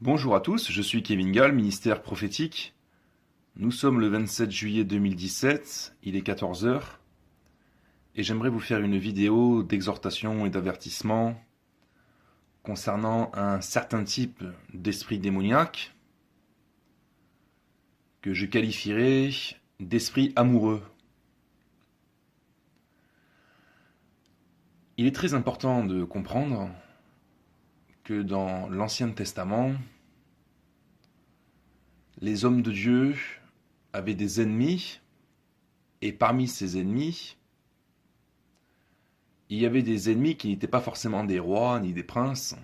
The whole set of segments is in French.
Bonjour à tous, je suis Kevin Gall, ministère prophétique. Nous sommes le 27 juillet 2017, il est 14 heures, et j'aimerais vous faire une vidéo d'exhortation et d'avertissement concernant un certain type d'esprit démoniaque que je qualifierais d'esprit amoureux. Il est très important de comprendre que dans l'Ancien Testament, les hommes de Dieu avaient des ennemis, et parmi ces ennemis, il y avait des ennemis qui n'étaient pas forcément des rois, ni des princes,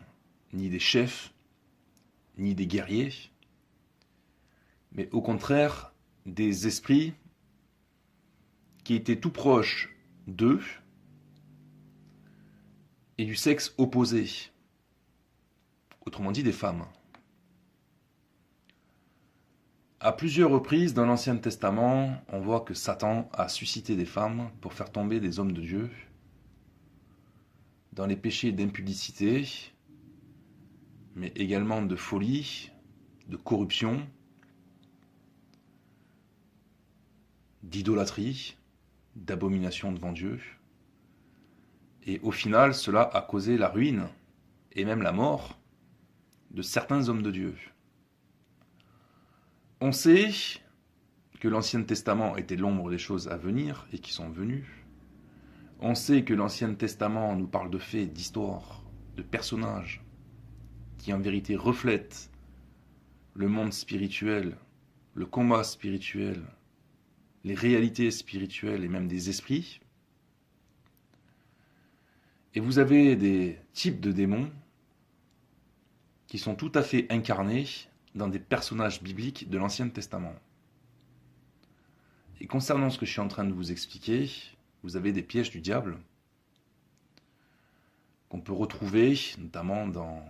ni des chefs, ni des guerriers, mais au contraire des esprits qui étaient tout proches d'eux et du sexe opposé, autrement dit des femmes. À plusieurs reprises dans l'Ancien Testament, on voit que Satan a suscité des femmes pour faire tomber des hommes de Dieu dans les péchés d'impudicité, mais également de folie, de corruption, d'idolâtrie, d'abomination devant Dieu. Et au final, cela a causé la ruine et même la mort de certains hommes de Dieu. On sait que l'Ancien Testament était l'ombre des choses à venir et qui sont venues. On sait que l'Ancien Testament nous parle de faits, d'histoires, de personnages qui en vérité reflètent le monde spirituel, le combat spirituel, les réalités spirituelles et même des esprits. Et vous avez des types de démons qui sont tout à fait incarnés dans des personnages bibliques de l'Ancien Testament. Et concernant ce que je suis en train de vous expliquer, vous avez des pièges du diable qu'on peut retrouver notamment dans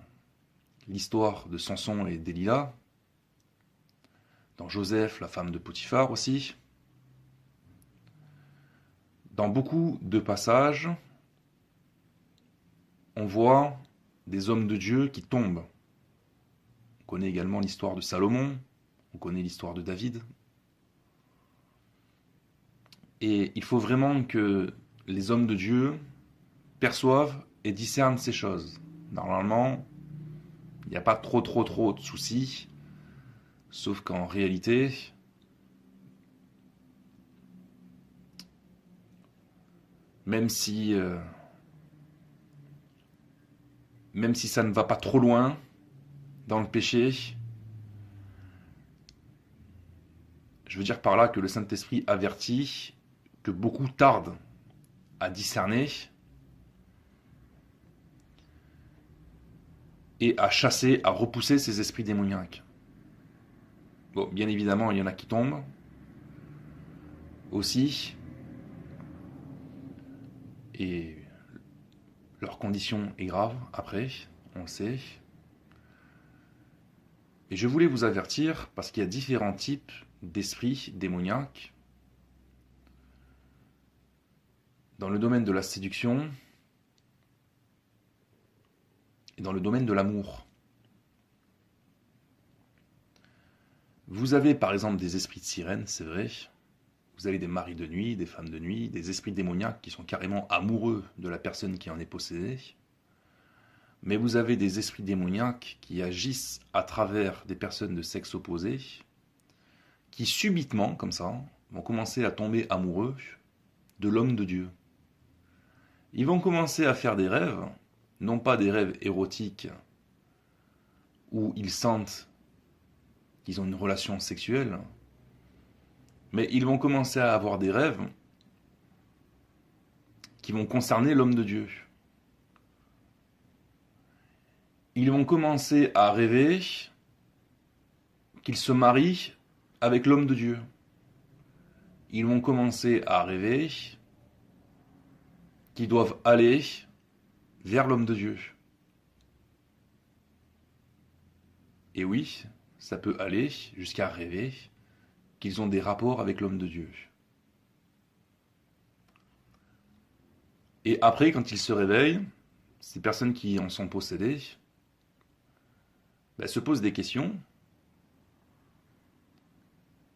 l'histoire de Samson et Delilah, dans Joseph, la femme de Potiphar aussi. Dans beaucoup de passages, on voit des hommes de Dieu qui tombent. On connaît également l'histoire de Salomon, on connaît l'histoire de David. Et il faut vraiment que les hommes de Dieu perçoivent et discernent ces choses. Normalement, il n'y a pas trop de soucis, sauf qu'en réalité, même si ça ne va pas trop loin dans le péché, je veux dire par là que le Saint-Esprit avertit que beaucoup tardent à discerner et à chasser, à repousser ces esprits démoniaques. Bon, bien évidemment, il y en a qui tombent aussi, et leur condition est grave après, on le sait. Et je voulais vous avertir parce qu'il y a différents types d'esprits démoniaques dans le domaine de la séduction et dans le domaine de l'amour. Vous avez par exemple des esprits de sirène, c'est vrai. Vous avez des maris de nuit, des femmes de nuit, des esprits démoniaques qui sont carrément amoureux de la personne qui en est possédée. Mais vous avez des esprits démoniaques qui agissent à travers des personnes de sexe opposé, qui subitement, comme ça, vont commencer à tomber amoureux de l'homme de Dieu. Ils vont commencer à faire des rêves, non pas des rêves érotiques, où ils sentent qu'ils ont une relation sexuelle, mais ils vont commencer à avoir des rêves qui vont concerner l'homme de Dieu. Ils vont commencer à rêver qu'ils se marient avec l'homme de Dieu. Ils vont commencer à rêver qu'ils doivent aller vers l'homme de Dieu. Et oui, ça peut aller jusqu'à rêver qu'ils ont des rapports avec l'homme de Dieu. Et après, quand ils se réveillent, ces personnes qui en sont possédées ben, se posent des questions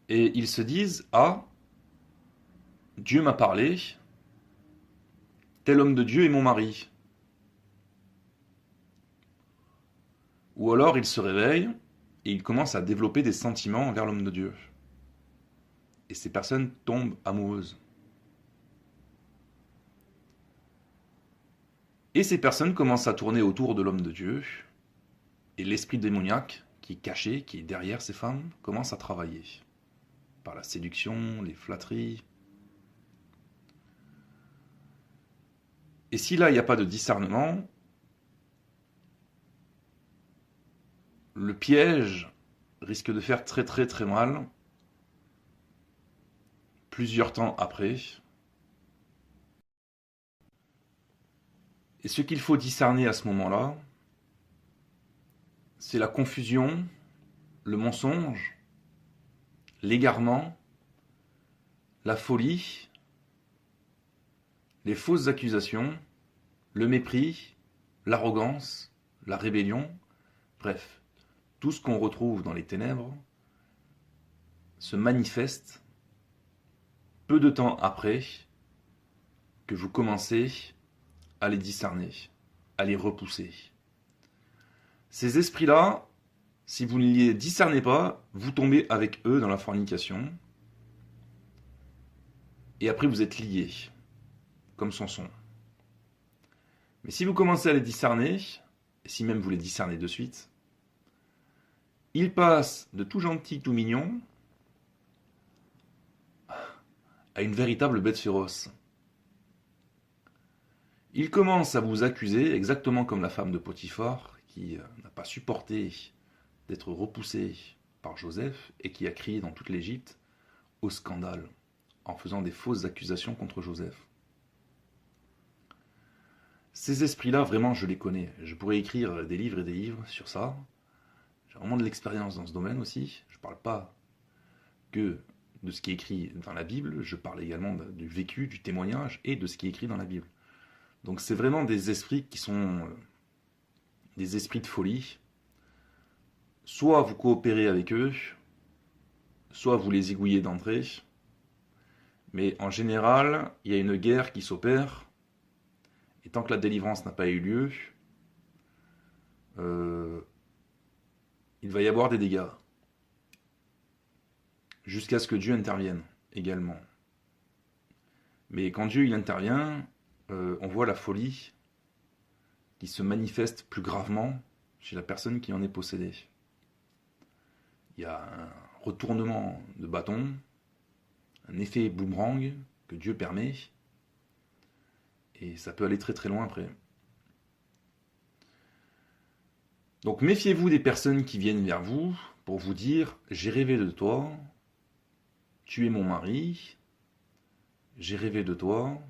et ils se disent: ah, Dieu m'a parlé, tel homme de Dieu est mon mari. Ou alors ils se réveillent et ils commencent à développer des sentiments envers l'homme de Dieu. Et ces personnes tombent amoureuses. Et ces personnes commencent à tourner autour de l'homme de Dieu. Et l'esprit démoniaque qui est caché, qui est derrière ces femmes, commence à travailler. Par la séduction, les flatteries. Et si là, il n'y a pas de discernement, le piège risque de faire très très très mal plusieurs temps après. Et ce qu'il faut discerner à ce moment-là, c'est la confusion, le mensonge, l'égarement, la folie, les fausses accusations, le mépris, l'arrogance, la rébellion, bref, tout ce qu'on retrouve dans les ténèbres se manifeste peu de temps après que vous commencez à les discerner, à les repousser. Ces esprits-là, si vous ne les discernez pas, vous tombez avec eux dans la fornication et après vous êtes liés, comme Samson. Mais si vous commencez à les discerner, et si même vous les discernez de suite, ils passent de tout gentil, tout mignon, à une véritable bête féroce. Ils commencent à vous accuser, exactement comme la femme de Potiphar, qui n'a pas supporté d'être repoussée par Joseph et qui a crié dans toute l'Égypte au scandale, en faisant des fausses accusations contre Joseph. Ces esprits-là, vraiment, je les connais. Je pourrais écrire des livres et des livres sur ça. J'ai vraiment de l'expérience dans ce domaine aussi. Je ne parle pas que de ce qui est écrit dans la Bible, je parle également du vécu, du témoignage et de ce qui est écrit dans la Bible. Donc c'est vraiment des esprits qui sont des esprits de folie. Soit vous coopérez avec eux, soit vous les égouillez d'entrée. Mais en général, il y a une guerre qui s'opère. Et tant que la délivrance n'a pas eu lieu, il va y avoir des dégâts. Jusqu'à ce que Dieu intervienne également. Mais quand Dieu il intervient, on voit la folie qui se manifeste plus gravement chez la personne qui en est possédée. Il y a un retournement de bâton, un effet boomerang que Dieu permet, et ça peut aller très très loin après. Donc méfiez-vous des personnes qui viennent vers vous pour vous dire « J'ai rêvé de toi, tu es mon mari, j'ai rêvé de toi,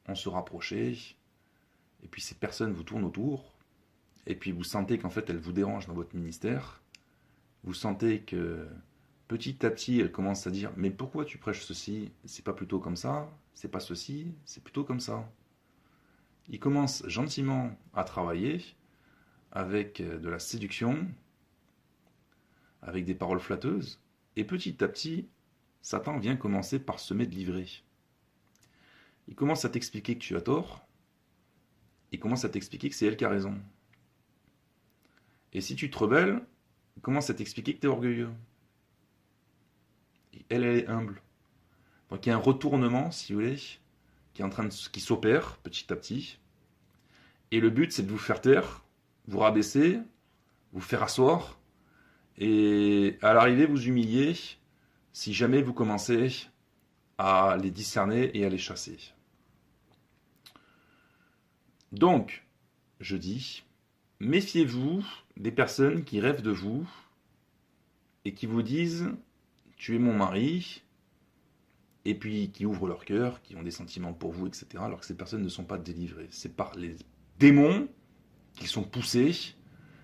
on se rapprochait, et puis ces personnes vous tournent autour, et puis vous sentez qu'en fait elles vous dérangent dans votre ministère, vous sentez que petit à petit elles commencent à dire « Mais pourquoi tu prêches ceci? C'est pas plutôt comme ça? C'est pas ceci? C'est plutôt comme ça ?» Ils commencent gentiment à travailler avec de la séduction, avec des paroles flatteuses, et petit à petit, Satan vient commencer par semer de l'ivraie. Il commence à t'expliquer que tu as tort, il commence à t'expliquer que c'est elle qui a raison. Et si tu te rebelles, il commence à t'expliquer que tu es orgueilleux. Et elle est humble. Donc il y a un retournement, si vous voulez, qui s'opère petit à petit. Et le but, c'est de vous faire taire, vous rabaisser, vous faire asseoir, et à l'arrivée, vous humilier, si jamais vous commencez à les discerner et à les chasser. Donc, je dis, méfiez-vous des personnes qui rêvent de vous et qui vous disent « Tu es mon mari », et puis qui ouvrent leur cœur, qui ont des sentiments pour vous, etc., alors que ces personnes ne sont pas délivrées. C'est par les démons qu'ils sont poussés,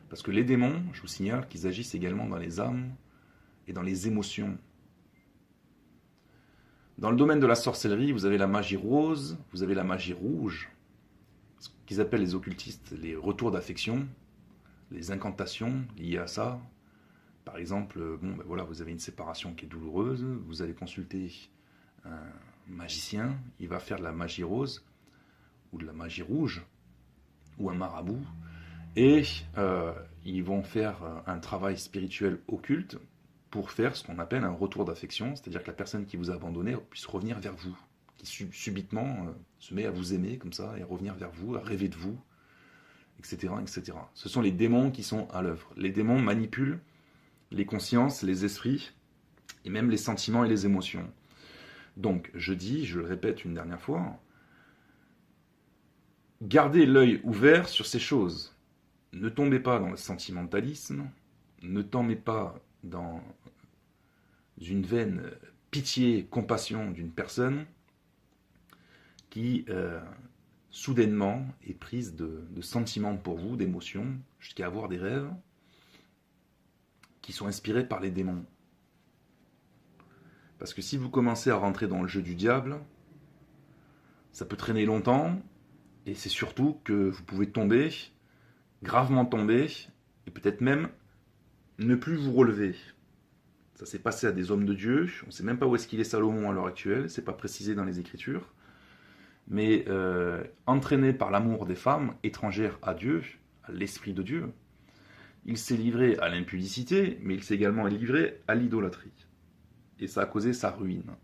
parce que les démons, je vous signale, qu'ils agissent également dans les âmes et dans les émotions. Dans le domaine de la sorcellerie, vous avez la magie rose, vous avez la magie rouge, ce qu'ils appellent les occultistes les retours d'affection. les incantations liées à ça. Par exemple, bon, ben voilà, vous avez une séparation qui est douloureuse, vous allez consulter un magicien, il va faire de la magie rose, ou de la magie rouge, ou un marabout, et ils vont faire un travail spirituel occulte pour faire ce qu'on appelle un retour d'affection, c'est-à-dire que la personne qui vous a abandonné puisse revenir vers vous, qui subitement se met à vous aimer comme ça, et à revenir vers vous, à rêver de vous, etc., etc. Ce sont les démons qui sont à l'œuvre. Les démons manipulent les consciences, les esprits, et même les sentiments et les émotions. Donc, je le répète une dernière fois, gardez l'œil ouvert sur ces choses. Ne tombez pas dans le sentimentalisme, ne tombez pas dans une vaine pitié, compassion d'une personne qui, soudainement, est prise de sentiments pour vous, d'émotions, jusqu'à avoir des rêves qui sont inspirés par les démons. Parce que si vous commencez à rentrer dans le jeu du diable, ça peut traîner longtemps, et c'est surtout que vous pouvez tomber, gravement tomber, et peut-être même ne plus vous relever. Ça s'est passé à des hommes de Dieu, on ne sait même pas où est-ce qu'il est Salomon à l'heure actuelle, c'est pas précisé dans les Écritures, mais entraîné par l'amour des femmes étrangères à Dieu, à l'Esprit de Dieu, il s'est livré à l'impudicité, mais il s'est également livré à l'idolâtrie. Et ça a causé sa ruine.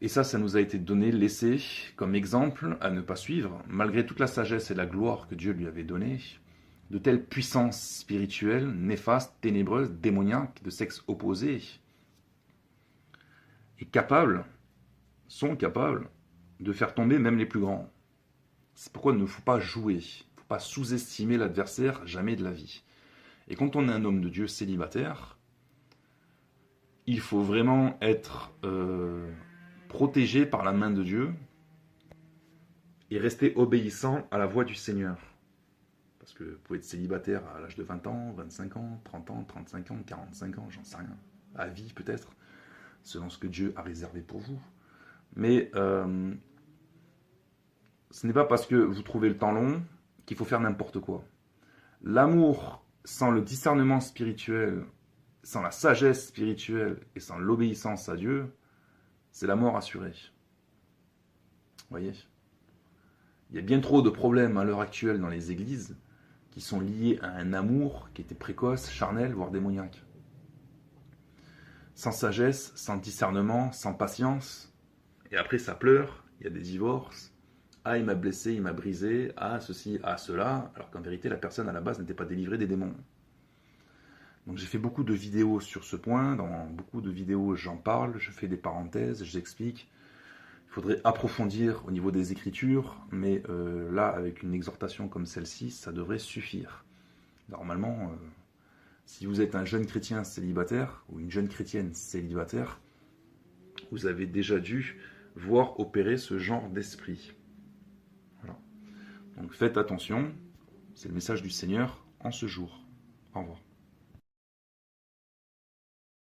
Et ça nous a été donné, laissé comme exemple à ne pas suivre, malgré toute la sagesse et la gloire que Dieu lui avait donnée, de telles puissances spirituelles, néfastes, ténébreuses, démoniaques, de sexe opposé, et sont capables de faire tomber même les plus grands. C'est pourquoi il ne faut pas jouer. Pas sous-estimer l'adversaire, jamais de la vie. Et quand on est un homme de Dieu célibataire, il faut vraiment être protégé par la main de Dieu et rester obéissant à la voix du Seigneur. Parce que vous pouvez être célibataire à l'âge de 20 ans, 25 ans, 30 ans, 35 ans, 45 ans, j'en sais rien. À vie peut-être, selon ce que Dieu a réservé pour vous. Mais ce n'est pas parce que vous trouvez le temps long qu'il faut faire n'importe quoi. L'amour sans le discernement spirituel, sans la sagesse spirituelle et sans l'obéissance à Dieu, c'est la mort assurée. Vous voyez ? Il y a bien trop de problèmes à l'heure actuelle dans les églises qui sont liés à un amour qui était précoce, charnel, voire démoniaque. Sans sagesse, sans discernement, sans patience, et après ça pleure, il y a des divorces. Ah, il m'a blessé, il m'a brisé, ah, ceci, ah, cela, alors qu'en vérité, la personne à la base n'était pas délivrée des démons. Donc j'ai fait beaucoup de vidéos sur ce point, dans beaucoup de vidéos j'en parle, je fais des parenthèses, j'explique. Il faudrait approfondir au niveau des Écritures, mais là, avec une exhortation comme celle-ci, ça devrait suffire. Normalement, si vous êtes un jeune chrétien célibataire, ou une jeune chrétienne célibataire, vous avez déjà dû voir opérer ce genre d'esprit. Donc faites attention, c'est le message du Seigneur en ce jour. Au revoir.